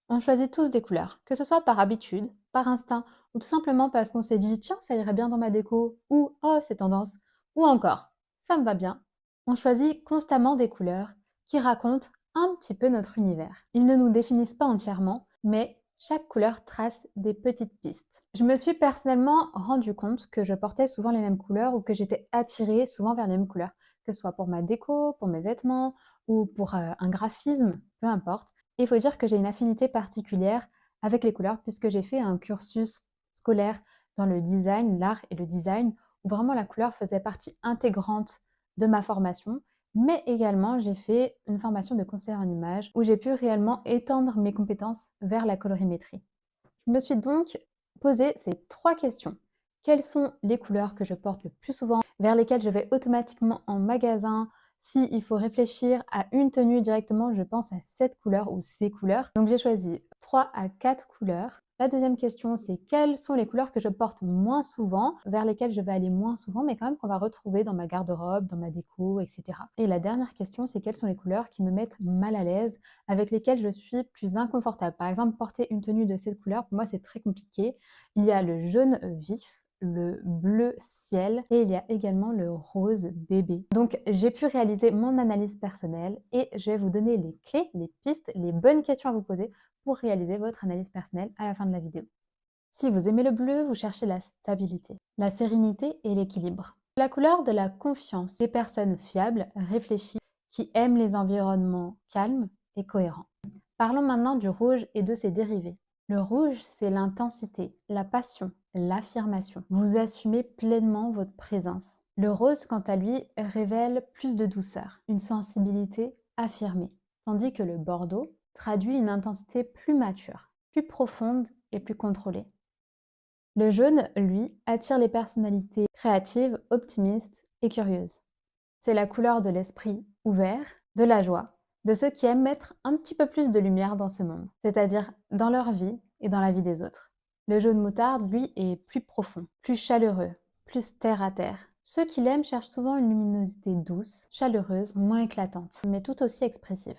On choisit tous des couleurs, que ce soit par habitude, par instinct, ou tout simplement parce qu'on s'est dit tiens, ça irait bien dans ma déco, ou oh, c'est tendance, ou encore ça me va bien. On choisit constamment des couleurs qui racontent un petit peu notre univers. Ils ne nous définissent pas entièrement, mais chaque couleur trace des petites pistes. Je me suis personnellement rendu compte que je portais souvent les mêmes couleurs ou que j'étais attirée souvent vers les mêmes couleurs, que ce soit pour ma déco, pour mes vêtements ou pour un graphisme, peu importe. Il faut dire que j'ai une affinité particulière avec les couleurs puisque j'ai fait un cursus scolaire dans le design, l'art et le design, où vraiment la couleur faisait partie intégrante de ma formation. Mais également, j'ai fait une formation de conseiller en images où j'ai pu réellement étendre mes compétences vers la colorimétrie. Je me suis donc posé ces trois questions. Quelles sont les couleurs que je porte le plus souvent, vers lesquelles je vais automatiquement en magasin? S'il faut réfléchir à une tenue directement, je pense à cette couleur ou ces couleurs. Donc j'ai choisi 3 à 4 couleurs. La deuxième question, c'est quelles sont les couleurs que je porte moins souvent, vers lesquelles je vais aller moins souvent, mais quand même qu'on va retrouver dans ma garde-robe, dans ma déco, etc. Et la dernière question, c'est quelles sont les couleurs qui me mettent mal à l'aise, avec lesquelles je suis plus inconfortable. Par exemple, porter une tenue de cette couleur, pour moi, c'est très compliqué. Il y a le jaune vif, le bleu ciel et il y a également le rose bébé. Donc, j'ai pu réaliser mon analyse personnelle et je vais vous donner les clés, les pistes, les bonnes questions à vous poser pour réaliser votre analyse personnelle à la fin de la vidéo. Si vous aimez le bleu, vous cherchez la stabilité, la sérénité et l'équilibre. La couleur de la confiance des personnes fiables, réfléchies, qui aiment les environnements calmes et cohérents. Parlons maintenant du rouge et de ses dérivés. Le rouge, c'est l'intensité, la passion, l'affirmation. Vous assumez pleinement votre présence. Le rose, quant à lui, révèle plus de douceur, une sensibilité affirmée, tandis que le bordeaux traduit une intensité plus mature, plus profonde et plus contrôlée. Le jaune, lui, attire les personnalités créatives, optimistes et curieuses. C'est la couleur de l'esprit ouvert, de la joie, de ceux qui aiment mettre un petit peu plus de lumière dans ce monde, c'est-à-dire dans leur vie et dans la vie des autres. Le jaune moutarde, lui, est plus profond, plus chaleureux, plus terre à terre. Ceux qui l'aiment cherchent souvent une luminosité douce, chaleureuse, moins éclatante, mais tout aussi expressive.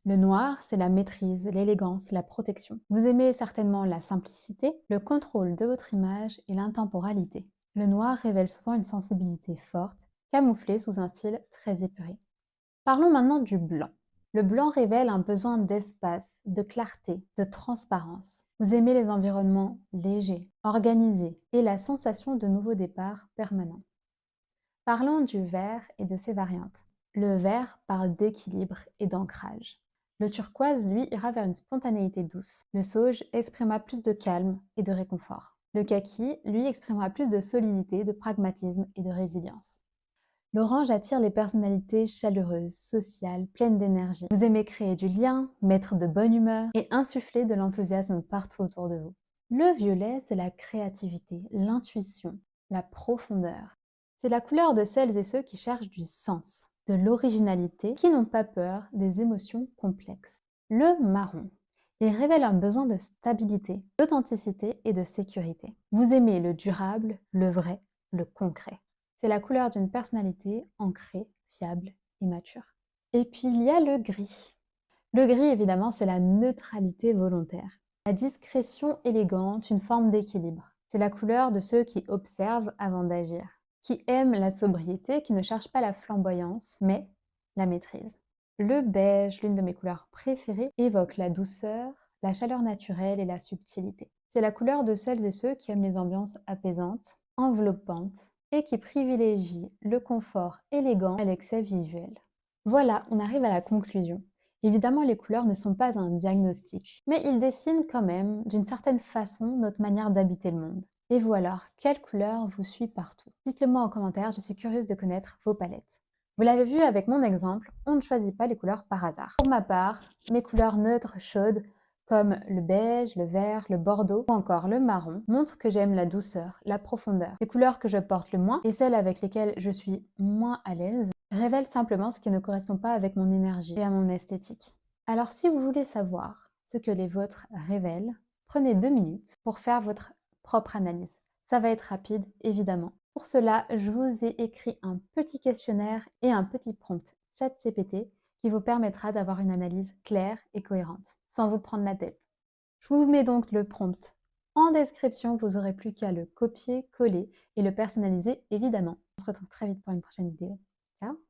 Le noir, c'est la maîtrise, l'élégance, la protection. Vous aimez certainement la simplicité, le contrôle de votre image et l'intemporalité. Le noir révèle souvent une sensibilité forte, camouflée sous un style très épuré. Parlons maintenant du blanc. Le blanc révèle un besoin d'espace, de clarté, de transparence. Vous aimez les environnements légers, organisés et la sensation de nouveaux départs permanents. Parlons du vert et de ses variantes. Le vert parle d'équilibre et d'ancrage. Le turquoise, lui, ira vers une spontanéité douce. Le sauge exprimera plus de calme et de réconfort. Le kaki, lui, exprimera plus de solidité, de pragmatisme et de résilience. L'orange attire les personnalités chaleureuses, sociales, pleines d'énergie. Vous aimez créer du lien, mettre de bonne humeur et insuffler de l'enthousiasme partout autour de vous. Le violet, c'est la créativité, l'intuition, la profondeur. C'est la couleur de celles et ceux qui cherchent du sens, de l'originalité, qui n'ont pas peur des émotions complexes. Le marron, il révèle un besoin de stabilité, d'authenticité et de sécurité. Vous aimez le durable, le vrai, le concret. C'est la couleur d'une personnalité ancrée, fiable et mature. Et puis il y a le gris. Le gris, évidemment, c'est la neutralité volontaire. La discrétion élégante, une forme d'équilibre. C'est la couleur de ceux qui observent avant d'agir, qui aiment la sobriété, qui ne cherchent pas la flamboyance, mais la maîtrise. Le beige, l'une de mes couleurs préférées, évoque la douceur, la chaleur naturelle et la subtilité. C'est la couleur de celles et ceux qui aiment les ambiances apaisantes, enveloppantes et qui privilégient le confort élégant à l'excès visuel. Voilà, on arrive à la conclusion. Évidemment, les couleurs ne sont pas un diagnostic, mais ils dessinent quand même, d'une certaine façon, notre manière d'habiter le monde. Et vous alors, quelle couleur vous suit partout? Dites-le moi en commentaire, je suis curieuse de connaître vos palettes. Vous l'avez vu avec mon exemple, on ne choisit pas les couleurs par hasard. Pour ma part, mes couleurs neutres chaudes, comme le beige, le vert, le bordeaux ou encore le marron, montrent que j'aime la douceur, la profondeur. Les couleurs que je porte le moins et celles avec lesquelles je suis moins à l'aise révèlent simplement ce qui ne correspond pas avec mon énergie et à mon esthétique. Alors si vous voulez savoir ce que les vôtres révèlent, prenez 2 minutes pour faire votre propre analyse. Ça va être rapide, évidemment. Pour cela, je vous ai écrit un petit questionnaire et un petit prompt ChatGPT qui vous permettra d'avoir une analyse claire et cohérente, sans vous prendre la tête. Je vous mets donc le prompt en description, vous aurez plus qu'à le copier, coller et le personnaliser évidemment. On se retrouve très vite pour une prochaine vidéo. Ciao!